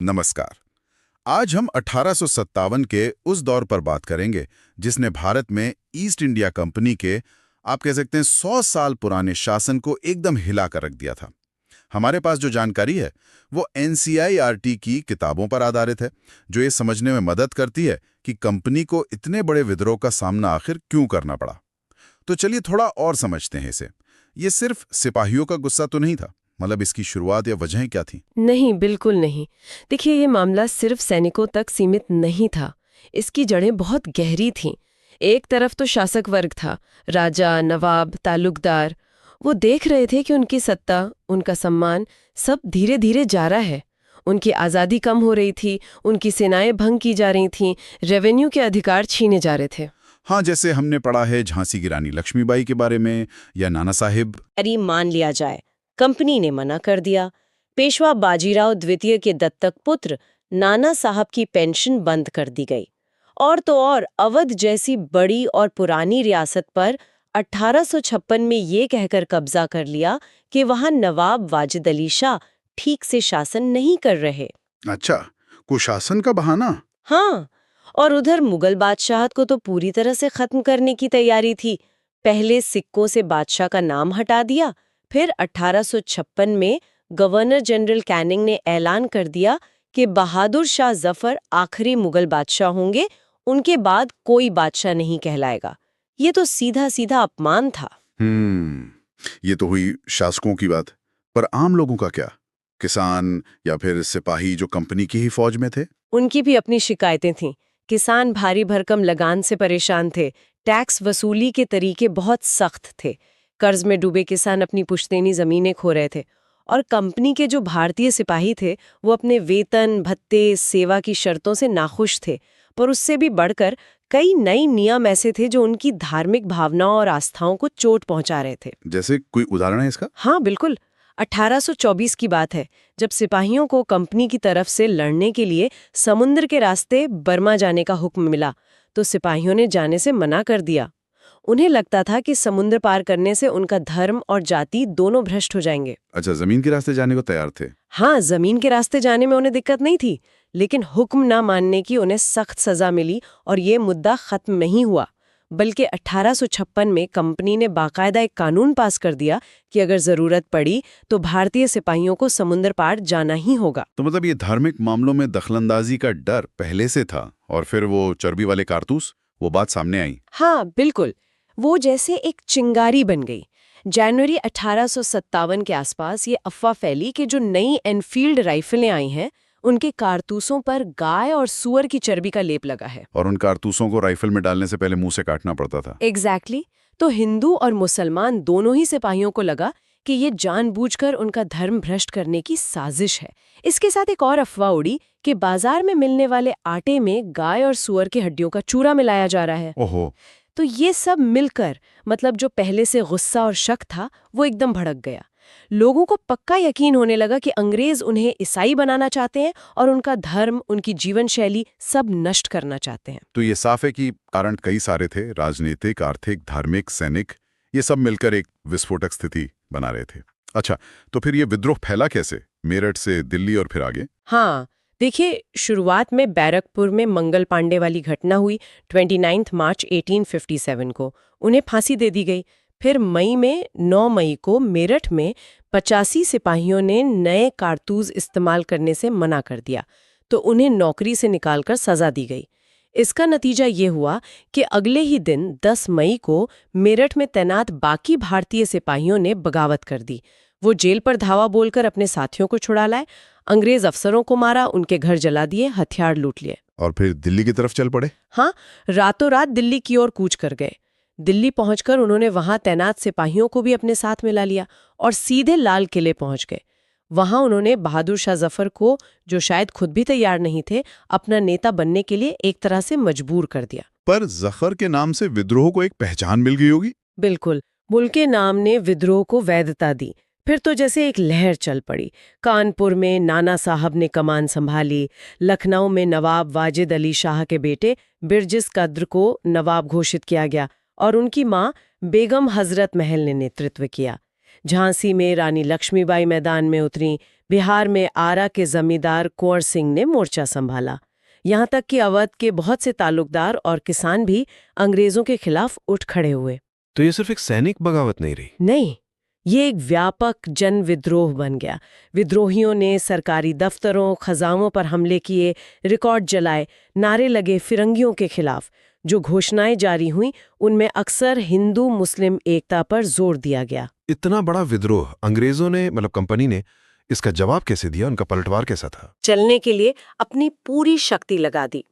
नमस्कार। आज हम 1857 के उस दौर पर बात करेंगे जिसने भारत में ईस्ट इंडिया कंपनी के आप कह सकते हैं 100 साल पुराने शासन को एकदम हिला कर रख दिया था। हमारे पास जो जानकारी है वो एनसीईआरटी की किताबों पर आधारित है, जो ये समझने में मदद करती है कि कंपनी को इतने बड़े विद्रोह का सामना आखिर क्यों करना पड़ा। तो चलिए थोड़ा और समझते हैं इसे। ये सिर्फ सिपाहियों का गुस्सा तो नहीं था, मतलब इसकी शुरुआत या वजहें क्या थी? नहीं, बिल्कुल नहीं। देखिए, ये मामला सिर्फ सैनिकों तक सीमित नहीं था। इसकी जड़ें बहुत गहरी थीं। एक तरफ तो शासक वर्ग था, राजा, नवाब, तालुकदार। वो देख रहे थे कि उनकी सत्ता, उनका सम्मान सब धीरे धीरे जा रहा है। उनकी आज़ादी कम हो रही थी, उनकी सेनाएं भंग की जा रही थीं, रेवेन्यू के अधिकार छीने जा रहे थे। हाँ, जैसे हमने पढ़ा है झांसी की रानी लक्ष्मीबाई के बारे में, या नाना साहिब। अरे मान लिया जाए, कंपनी ने मना कर दिया। पेशवा बाजीराव द्वितीय के दत्तक पुत्र नाना साहब की पेंशन बंद कर दी गई। और तो और अवध जैसी बड़ी और पुरानी रियासत पर 1856 में ये कहकर कब्जा कर लिया कि वहां नवाब वाजिद अली शाह ठीक से शासन नहीं कर रहे। अच्छा, कुशासन का बहाना। हाँ, और उधर मुगल बादशाहत को तो पूरी तरह से खत्म करने की तैयारी थी। पहले सिक्कों से बादशाह का नाम हटा दिया, फिर 1856 में गवर्नर जनरल कैनिंग ने ऐलान कर दिया कि बहादुर शाह जफर आखिरी मुगल बादशाह होंगे, उनके बाद कोई बादशाह नहीं कहलाएगा। ये तो सीधा सीधा अपमान था। ये तो हुई शासकों की बात, पर आम लोगों का क्या? किसान या फिर सिपाही जो कंपनी की ही फौज में थे? उनकी भी अपनी शिकायतें थीं। किसान भारी भरकम लगान से परेशान थे। टैक्स वसूली के तरीके बहुत सख्त थे। कर्ज में डूबे किसान अपनी पुश्तैनी जमीनें खो रहे थे। और कंपनी के जो भारतीय सिपाही थे वो अपने वेतन, भत्ते, सेवा की शर्तों से नाखुश थे। पर उससे भी बढ़कर कई नए नियम ऐसे थे जो उनकी धार्मिक भावनाओं और आस्थाओं को चोट पहुंचा रहे थे। जैसे कोई उदाहरण है इसका? हाँ, बिल्कुल। 1824 की बात है, जब सिपाहियों को कंपनी की तरफ से लड़ने के लिए समुद्र के रास्ते बर्मा जाने का हुक्म मिला, तो सिपाहियों ने जाने से मना कर दिया। उन्हें लगता था कि समुद्र पार करने से उनका धर्म और जाति दोनों भ्रष्ट हो जाएंगे। अच्छा, जमीन के रास्ते जाने को तैयार थे। हाँ, जमीन के रास्ते जाने में उन्हें दिक्कत नहीं थी, लेकिन हुक्म ना मानने की उन्हें सख्त सजा मिली और ये मुद्दा खत्म नहीं हुआ। बल्कि 1856 में कंपनी ने बाकायदा एक कानून पास कर दिया कि अगर जरूरत पड़ी तो भारतीय सिपाहियों को समुद्र पार जाना ही होगा। तो मतलब ये धार्मिक मामलों में दखलंदाजी का डर पहले से था, और फिर वो चर्बी वाले कारतूस, वो बात सामने आई। हाँ, बिल्कुल। वो जैसे एक चिंगारी बन गई। जनवरी 1857 के आसपास ये अफवाह फैली कि जो नई एनफील्ड राइफलें आई हैं, उनके कारतूसों पर गाय और सूअर की चर्बी का लेप लगा है। और उन कारतूसों को राइफल में डालने से पहले मुंह से काटना पड़ता था। एग्जैक्टली। तो हिंदू और मुसलमान दोनों ही सिपाहियों को लगा कि ये जानबूझकर उनका धर्म भ्रष्ट करने की साजिश है। इसके साथ एक और अफवाह उड़ी कि बाजार में मिलने वाले आटे में गाय और सूअर की हड्डियों का चूरा मिलाया जा रहा है। ओहो। तो ये सब मिलकर मतलब जो पहले से गुस्सा और शक था वो एकदम भड़क गया। लोगों को पक्का यकीन होने लगा कि अंग्रेज उन्हें ईसाई बनाना चाहते हैं और उनका धर्म, उनकी जीवन शैली सब नष्ट करना चाहते हैं। तो ये साफ है कि कारण कई सारे थे, राजनीतिक, आर्थिक, धार्मिक, सैनिक, ये सब मिलकर एक विस्फोटक स्थिति बना रहे थे। अच्छा, तो फिर ये विद्रोह फैला कैसे? मेरठ से दिल्ली और फिर आगे? हाँ, देखिए, शुरुआत में बैरकपुर में मंगल पांडे वाली घटना हुई 29 मार्च 1857 को। उन्हें फांसी दे दी गई। फिर मई में 9 मई को मेरठ में 85 सिपाहियों ने नए कारतूस इस्तेमाल करने से मना कर दिया, तो उन्हें नौकरी से निकालकर सजा दी गई। इसका नतीजा ये हुआ कि अगले ही दिन 10 मई को मेरठ में तैनात बाकी भारतीय सिपाहियों ने बगावत कर दी। वो जेल पर धावा बोलकर अपने साथियों को छुड़ा लाए। अंग्रेज अफसरों को मारा, उनके घर जला दिए, हथियार लूट लिए। और फिर दिल्ली की तरफ चल पड़े? हाँ, रातों रात दिल्ली की ओर कूच कर गए। दिल्ली पहुंचकर उन्होंने वहां तैनात सिपाहियों को भी अपने साथ मिला लिया और सीधे लाल किले पहुंच गए। वहां उन्होंने बहादुर शाह जफर को, जो शायद खुद भी तैयार नहीं थे, अपना नेता बनने के लिए एक तरह से मजबूर कर दिया। पर जफर के नाम से विद्रोह को एक पहचान मिल गई होगी? बिल्कुल। मुल्क के नाम ने विद्रोह को वैधता दी। फिर तो जैसे एक लहर चल पड़ी। कानपुर में नाना साहब ने कमान संभाली। लखनऊ में नवाब वाजिद अली शाह के बेटे बिरजिस कद्र को नवाब घोषित किया गया और उनकी मां बेगम हजरत महल ने नेतृत्व किया। झांसी में रानी लक्ष्मीबाई मैदान में उतरी, बिहार में आरा के जमींदार कुंवर सिंह ने मोर्चा संभाला। यहाँ तक कि अवध के बहुत से तालुकदार और किसान भी अंग्रेजों के खिलाफ उठ खड़े हुए। तो ये सिर्फ एक सैनिक बगावत नहीं रही। नहीं, ये एक व्यापक जन विद्रोह बन गया। विद्रोहियों ने सरकारी दफ्तरों, खजानों पर हमले किए, रिकॉर्ड जलाए, नारे लगे फिरंगियों के खिलाफ। जो घोषणाएं जारी हुई उनमें अक्सर हिंदू मुस्लिम एकता पर जोर दिया गया। इतना बड़ा विद्रोह अंग्रेजों ने कंपनी ने इसका जवाब कैसे दिया? उनका पलटवार कैसा था? चलने के लिए अपनी पूरी शक्ति लगा दी।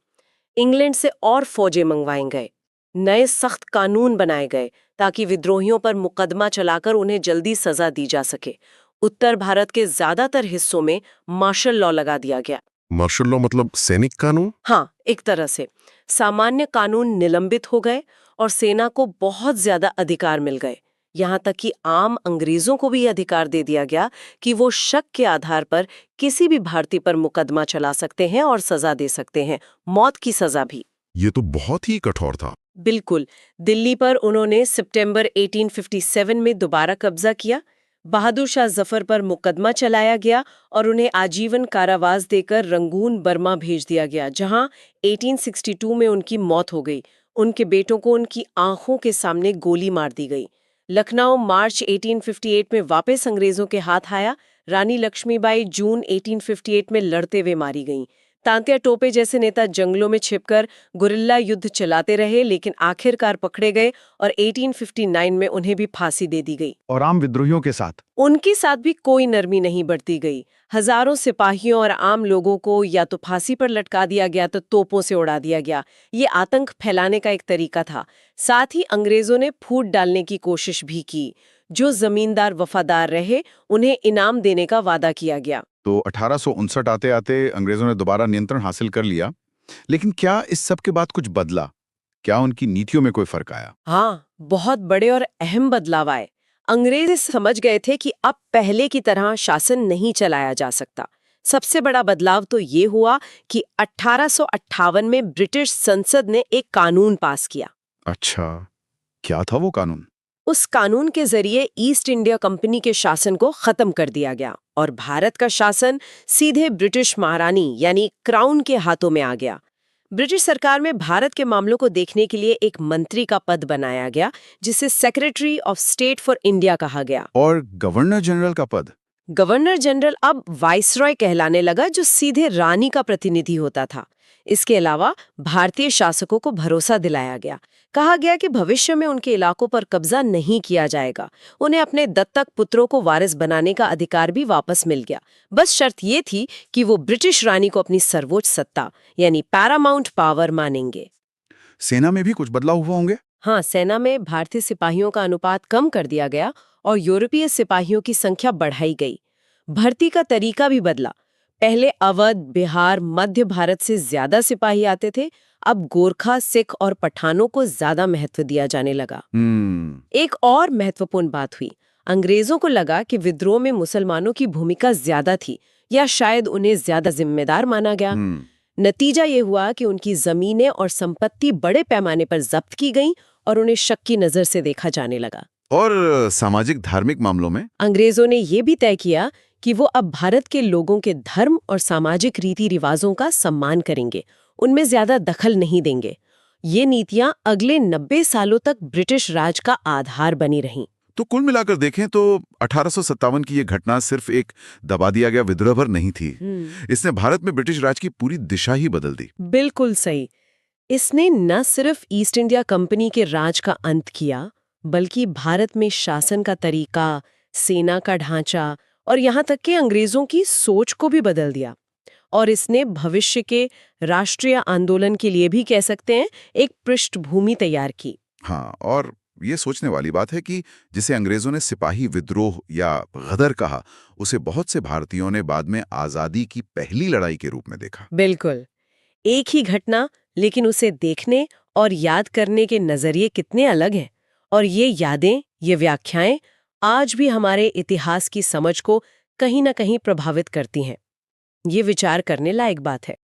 इंग्लैंड से और फौजें मंगवाए गए, नए सख्त कानून बनाए गए ताकि विद्रोहियों पर मुकदमा चलाकर उन्हें जल्दी सजा दी जा सके। उत्तर भारत के ज्यादातर हिस्सों में मार्शल लॉ लगा दिया गया। मार्शल लॉ मतलब सैनिक कानून? हाँ, एक तरह से सामान्य कानून निलंबित हो गए और सेना को बहुत ज्यादा अधिकार मिल गए। यहाँ तक कि आम अंग्रेजों को भी अधिकार दे दिया गया कि वो शक के आधार पर किसी भी भारतीय पर मुकदमा चला सकते हैं और सजा दे सकते हैं, मौत की सजा भी। ये तो बहुत ही कठोर था। बिल्कुल। दिल्ली पर उन्होंने सितंबर 1857 में दोबारा कब्जा किया। बहादुर शाह जफर पर मुकदमा चलाया गया और उन्हें आजीवन कारावास देकर रंगून बर्मा भेज दिया गया, जहां 1862 में उनकी मौत हो गई। उनके बेटों को उनकी आंखों के सामने गोली मार दी गई। लखनऊ मार्च 1858 में वापस अंग्रेजों के हाथ आया। रानी लक्ष्मीबाई जून 1858 में लड़ते हुए मारी गईं। तांत्या टोपे जैसे नेता जंगलों में छिपकर गुरिल्ला युद्ध चलाते रहे, लेकिन आखिरकार पकड़े गए और 1859 में उन्हें भी फांसी दे दी गई। और आम विद्रोहियों के साथ उनके साथ भी कोई नरमी नहीं बरती गई। हजारों सिपाहियों और आम लोगों को या तो फांसी पर लटका दिया गया तो तोपों से उड़ा दिया गया। ये आतंक फैलाने का एक तरीका था। साथ ही अंग्रेजों ने फूट डालने की कोशिश भी की। जो जमींदार वफादार रहे उन्हें इनाम देने का वादा किया गया। तो 1859 आते आते अंग्रेजों ने दोबारा नियंत्रण हासिल कर लिया। लेकिन क्या इस सब के बाद कुछ बदला? क्या उनकी नीतियों में कोई फर्क आया? हाँ, बहुत बड़े और अहम बदलाव आए। अंग्रेज समझ गए थे कि अब पहले की तरह शासन नहीं चलाया जा सकता। सबसे बड़ा बदलाव तो ये हुआ कि 1858 में ब्रिटिश संसद ने एक कानून पास किया। अच्छा, क्या था वो कानून? उस कानून के जरिए ईस्ट इंडिया कंपनी के शासन को खत्म कर दिया गया और भारत का शासन सीधे ब्रिटिश महारानी यानी क्राउन के हाथों में आ गया। ब्रिटिश सरकार में भारत के मामलों को देखने के लिए एक मंत्री का पद बनाया गया, जिसे secretary of state for India कहा गया। और गवर्नर जनरल का पद? गवर्नर जनरल अब वाइसरॉय कहलाने लगा, जो सीधे रानी का प्रतिनिधि होता था। इसके अलावा भारतीय शासकों को भरोसा दिलाया गया। कहा गया कि भविष्य में उनके इलाकों पर कब्जा नहीं किया जाएगा। उन्हें अपने दत्तक पुत्रों को वारिस बनाने का अधिकार भी वापस मिल गया। बस शर्त ये थी कि वो ब्रिटिश रानी को अपनी सर्वोच्च सत्ता यानी पैरामाउंट पावर मानेंगे। सेना में भी कुछ बदलाव हुआ होंगे? हाँ, सेना में भारतीय सिपाहियों का अनुपात कम कर दिया गया और यूरोपीय सिपाहियों की संख्या बढ़ाई गई। भर्ती का तरीका भी बदला। पहले अवध, बिहार, मध्य भारत से ज्यादा सिपाही आते थे। अब गोरखा, सिख और पठानों को ज्यादा महत्व दिया जाने लगा। एक और महत्वपूर्ण बात हुई। अंग्रेजों को लगा कि विद्रोह में मुसलमानों की भूमिका ज्यादा थी या शायद उन्हें ज्यादा जिम्मेदार माना गया। नतीजा ये हुआ कि उनकी जमीनें और संपत्ति बड़े पैमाने पर जब्त की गईं और उन्हें शक की नजर से देखा जाने लगा। और सामाजिक धार्मिक मामलों में अंग्रेजों ने ये भी तय किया कि वो अब भारत के लोगों के धर्म और सामाजिक रीति रिवाजों का सम्मान करेंगे, उनमें ज्यादा दखल नहीं देंगे। ये नीतियां अगले 90 सालों तक ब्रिटिश राज का आधार बनी रहीं। तो कुल मिलाकर देखें तो 1857 की ये घटना सिर्फ एक दबा दिया गया विद्रोह भर नहीं थी। इसने भारत में ब्रिटिश राज की पूरी दिशा ही बदल दी। बिल्कुल सही। इसने न सिर्फ ईस्ट इंडिया कंपनी के राज का अंत किया, बल्कि भारत में शासन का तरीका, सेना का ढांचा और यहाँ तक कि अंग्रेजों की सोच को भी बदल दिया। और इसने भविष्य के राष्ट्रीय आंदोलन के लिए भी कह सकते हैं एक पृष्ठभूमि तैयार की। हाँ, और ये सोचने वाली बात है कि जिसे अंग्रेजों ने सिपाही विद्रोह या गदर कहा, उसे बहुत से भारतीयों ने बाद में आजादी की पहली लड़ाई के रूप में देखा। बिल्कुल, एक ही घटना, लेकिन उसे देखने और याद करने के नजरिए कितने अलग हैं। और ये यादें, ये व्याख्याएं आज भी हमारे इतिहास की समझ को कहीं न कहीं प्रभावित करती हैं। ये विचार करने लायक बात है।